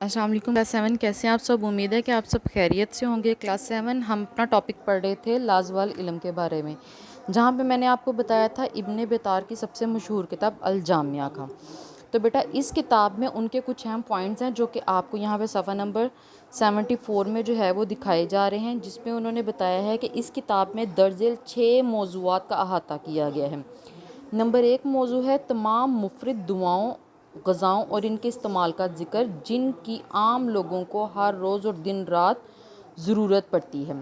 अस्सलाम वालेकुम क्लास 7 कैसे हैं आप सब। उम्मीद है कि आप सब खैरियत से होंगे। क्लास 7 हम अपना टॉपिक पढ़ रहे थे लाजवाल इल्म के बारे में, जहाँ पे मैंने आपको बताया था इब्ने बेतार की सबसे मशहूर किताब अल जामिया का। तो बेटा इस किताब में उनके कुछ अहम पॉइंट्स हैं जो कि आपको यहाँ पे सफ़ा नंबर 74 में जो है वो दिखाए जा रहे हैं, जिसमें उन्होंने बताया है कि इस किताब में दर्जेल 6 मौज़ूआत का अहाता किया गया है। नंबर 1 मौजू है तमाम मुफरद दुआओं, ग़ज़ाओं और इनके इस्तेमाल का ज़िक्र जिनकी आम लोगों को हर रोज़ और दिन रात ज़रूरत पड़ती है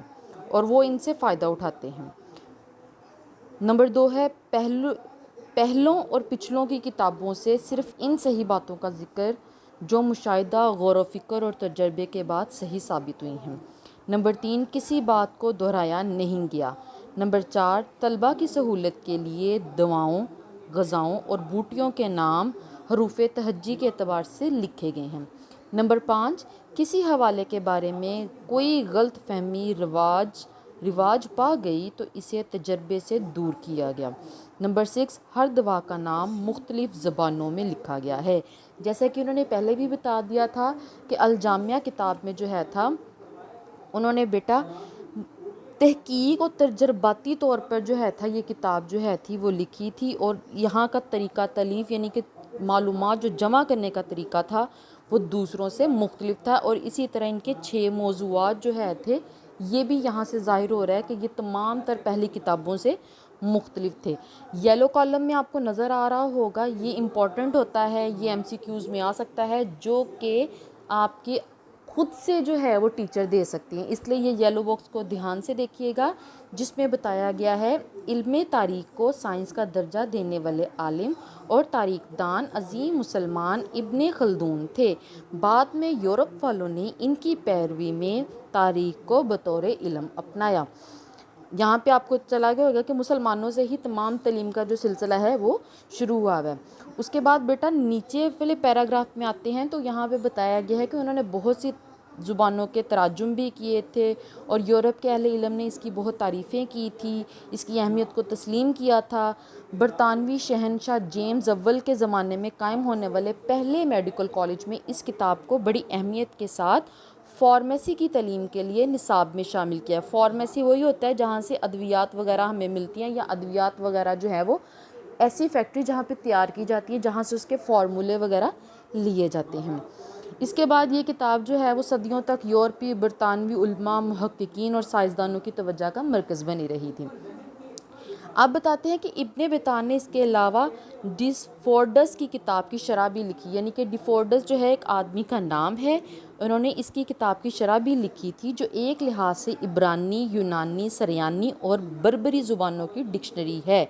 और वो इनसे फ़ायदा उठाते हैं। नंबर 2 है पहलों और पिछलों की किताबों से सिर्फ़ इन सही बातों का ज़िक्र जो मुशाहिदा, गौर व फ़िक्र और तजर्बे के बाद सही साबित हुई हैं। नंबर 3 किसी बात को दोहराया नहीं गया। नंबर 4 तलबा की सहूलत के लिए दवाओं, ग़ज़ाओं और बूटियों के नाम हरूफ तहज्जी के एतबार से लिखे गए हैं। नंबर 5 किसी हवाले के बारे में कोई गलत फहमी रिवाज पा गई तो इसे तजर्बे से दूर किया गया। नंबर 6 हर दवा का नाम मुख्तलिफ़ ज़बानों में लिखा गया है। जैसा कि उन्होंने पहले भी बता दिया था कि अल जामिया किताब में जो है था उन्होंने बेटा तहकीक और तजर्बाती तौर पर जो है था ये किताब जो है थी वो लिखी थी, और यहाँ का तरीक़ा तलीफ़ यानी कि मालूमात जो जमा करने का तरीका था वो दूसरों से मुख्तलिफ था। और इसी तरह इनके 6 मौज़ूआत जो है थे ये भी यहाँ से ज़ाहिर हो रहा है कि ये तमाम तर पहली किताबों से मुख्तलिफ थे। येलो कॉलम में आपको नज़र आ रहा होगा, ये इम्पॉर्टेंट होता है, ये एमसीक्यूज़ में आ सकता है जो कि आपके खुद से जो है वो टीचर दे सकती हैं, इसलिए ये येलो बॉक्स को ध्यान से देखिएगा जिसमें बताया गया है इल्म तारीख़ को साइंस का दर्जा देने वाले आलिम और तारीख़दान अजीम मुसलमान इब्ने खल्दून थे। बाद में यूरोप वालों ने इनकी पैरवी में तारीख़ को बतौर इल्म अपनाया। यहाँ पे आपको चला गया होगा कि मुसलमानों से ही तमाम तलीम का जो सिलसिला है वो शुरू हुआ है। उसके बाद बेटा नीचे वाले पैराग्राफ में आते हैं तो यहाँ पे बताया गया है कि उन्होंने बहुत सी ज़ुबानों के तराजुम भी किए थे और यूरोप के अहले इल्म ने इसकी बहुत तारीफ़ें की थी, इसकी अहमियत को तस्लीम किया था। बरतानवी शहनशाह जेम्स अव्वल के ज़माने में कायम होने वाले पहले मेडिकल कॉलेज में इस किताब को बड़ी अहमियत के साथ फ़ार्मेसी की तलीम के लिए निसाब में शामिल किया। फ़ार्मेसी वही होता है जहाँ से अद्वियात वगैरह हमें मिलती हैं, या अद्वियात वगैरह जो है वो ऐसी फैक्ट्री जहाँ पे तैयार की जाती है जहाँ से उसके फार्मूले वगैरह लिए जाते हैं। इसके बाद ये किताब जो है वो सदियों तक यूरोपी, बरतानवी उलमा, मुहक्किकीन और साइंसदानों की तवज्जो का मरकज़ बनी रही थी। अब बताते हैं कि इब्ने बेतार ने इसके अलावा डिफोर्डस की किताब की शरह भी लिखी, यानी कि डिफोर्डस जो है एक आदमी का नाम है। उन्होंने इसकी किताब की शरह भी लिखी थी जो एक लिहाज से इब्रानी, यूनानी, सरयानी और बर्बरी ज़ुबानों की डिक्शनरी है।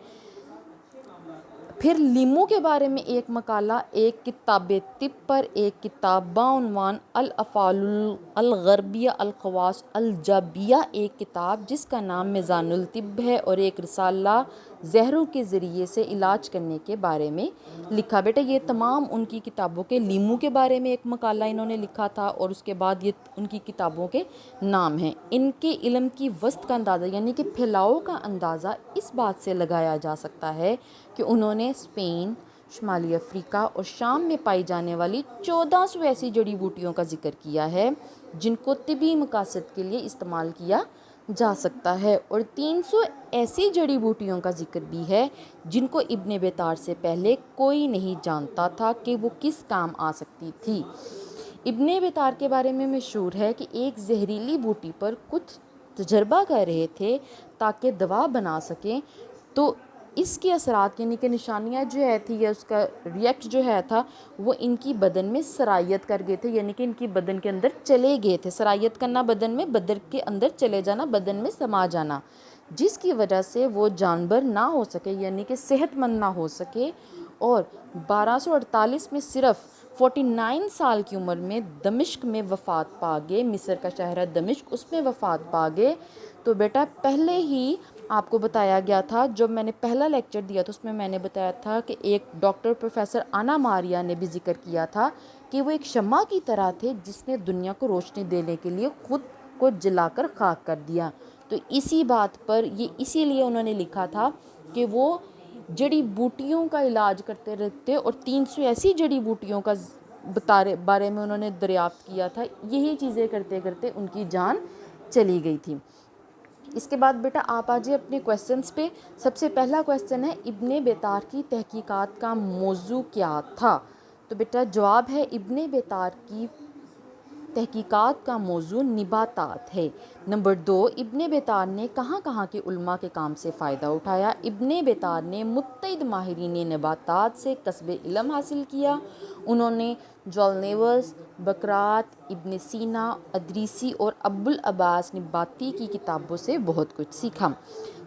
फिर लीमू के बारे में एक मकाला, एक किताब तिब पर एक किताब बाउनवान अल अफ़ालुल अल ग़रबिया अल ख़वास अल जाबिया एक किताब जिसका नाम मिज़ानुल तिब है, और एक रिसाला ज़हरों के ज़रिए से इलाज करने के बारे में लिखा। बेटा ये तमाम उनकी किताबों के, लीमू के बारे में एक मकाला इन्होंने लिखा था और उसके बाद ये उनकी किताबों के नाम हैं। इनके इल्म की वस्त का अंदाज़ा यानी कि फैलाव का अंदाज़ा इस बात से लगाया जा सकता है कि उन्होंने स्पेन, शुमाली अफ्रीका और शाम में पाई जाने वाली 1400 ऐसी जड़ी बूटियों का जिक्र किया है जिनको तिबी मकासद के लिए इस्तेमाल किया जा सकता है, और 300 ऐसी जड़ी बूटियों का जिक्र भी है जिनको इब्ने बेतार से पहले कोई नहीं जानता था कि वो किस काम आ सकती थी। इब्ने बेतार के बारे में मशहूर है कि एक जहरीली बूटी पर कुछ तजर्बा कर रहे थे ताकि दवा बना सकें, तो इसके असरात यानी कि निशानियाँ जो है थी या उसका रिएक्ट जो है था वो इनकी बदन में सरायत कर गए थे, यानी कि इनकी बदन के अंदर चले गए थे। सरायत करना बदन में, बदन के अंदर चले जाना, बदन में समा जाना, जिसकी वजह से वो जानवर ना हो सके यानी कि सेहतमंद ना हो सके। और 1248 में सिर्फ 49 साल की उम्र में दमिश्क में वफ़ात पा गए। मिस्र का शहर है दमिश्क, उसमें वफ़ात पा गए। तो बेटा पहले ही आपको बताया गया था, जब मैंने पहला लेक्चर दिया था उसमें मैंने बताया था कि एक डॉक्टर प्रोफेसर आना मारिया ने भी जिक्र किया था कि वो एक शम्मा की तरह थे जिसने दुनिया को रोशनी देने के लिए ख़ुद को जलाकर खाक कर दिया। तो इसी बात पर ये इसीलिए उन्होंने लिखा था कि वो जड़ी बूटियों का इलाज करते रहते और 300 ऐसी जड़ी बूटियों का بارے میں انہوں نے دریافت کیا تھا، یہی چیزیں کرتے کرتے ان کی جان چلی گئی تھی۔ اس کے بعد بیٹا آپ آ جائے اپنے کویسچنس پہ۔ سب سے پہلا کویسچن ہے ابن بطار کی تحقیقات کا موضوع کیا تھا؟ تو بیٹا جواب ہے ابن بطار کی تحقیقات کا موضوع نباتات ہے۔ نمبر 2، ابن بطار نے کہاں کہاں کے علماء کے کام سے فائدہ اٹھایا؟ ابن بطار نے متعدد ماہرین نباتات سے کسب علم حاصل کیا۔ انہوں نے جولنیوس، بکرات، ابن سینا، ادریسی اور ابو العباس نباتی کی کتابوں سے بہت کچھ سیکھا۔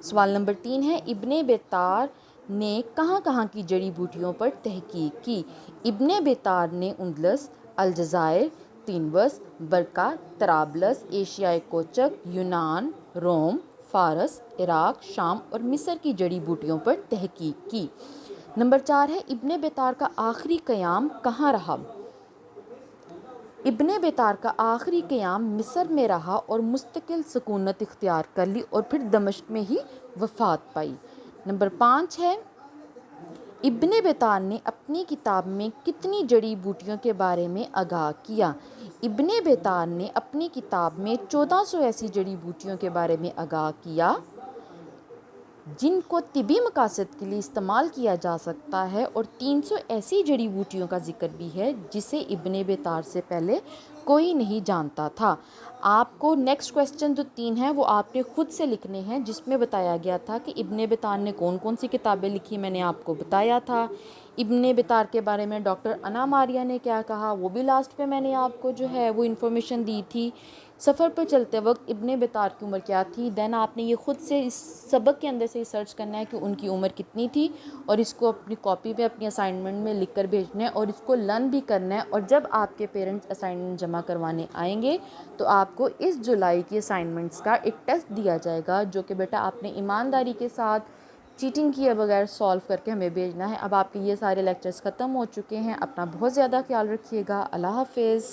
سوال نمبر 3 ہے ابن بطار نے کہاں کہاں کی جڑی بوٹیوں پر تحقیق کی؟ ابن بطار نے اندلس، الجزائر، تینوس، برکا، طرابلس، ایشیائے کوچک، یونان، روم، فارس، عراق، شام اور مصر کی جڑی بوٹیوں پر تحقیق کی۔ نمبر 4 ہے ابن بطار کا آخری قیام کہاں رہا؟ ابن بطار کا آخری قیام مصر میں رہا اور مستقل سکونت اختیار کر لی اور پھر دمشق میں ہی وفات پائی۔ نمبر 5 ہے ابن بطار نے اپنی کتاب میں کتنی جڑی بوٹیوں کے بارے میں آگاہ کیا؟ ابن بطار نے اپنی کتاب میں 1400 ایسی جڑی بوٹیوں کے بارے میں آگاہ کیا جن کو طبی مقاصد کے لیے استعمال کیا جا سکتا ہے، اور 300 ایسی جڑی بوٹیوں کا ذکر بھی ہے جسے ابن بطار سے پہلے کوئی نہیں جانتا تھا۔ آپ کو نیکسٹ کویسچن جو 3 ہیں وہ آپ نے خود سے لکھنے ہیں، جس میں بتایا گیا تھا کہ ابن بطار نے کون کون سی کتابیں لکھی، میں نے آپ کو بتایا تھا۔ ابن بطار کے بارے میں ڈاکٹر انا ماریا نے کیا کہا وہ بھی لاسٹ پہ میں نے آپ کو جو ہے وہ انفارمیشن دی تھی۔ سفر پر چلتے وقت ابن بطار کی عمر کیا تھی؟ دین آپ نے یہ خود سے اس سبق کے اندر سے سرچ کرنا ہے کہ ان کی عمر کتنی تھی، اور اس کو اپنی کاپی پہ اپنی اسائنمنٹ میں لکھ کر بھیجنا ہے اور اس کو لرن بھی کرنا ہے۔ اور جب آپ کے پیرنٹس اسائنمنٹ جمع کروانے آئیں گے تو آپ کو اس جولائی کی اسائنمنٹس کا ایک ٹیسٹ دیا جائے گا، جو کہ بیٹا آپ نے ایمانداری کے ساتھ چیٹنگ کیے بغیر سالو کر کے ہمیں بھیجنا ہے۔ اب آپ کے یہ سارے لیکچرز ختم ہو چکے ہیں، اپنا بہت زیادہ خیال رکھیے گا۔ اللہ حافظ۔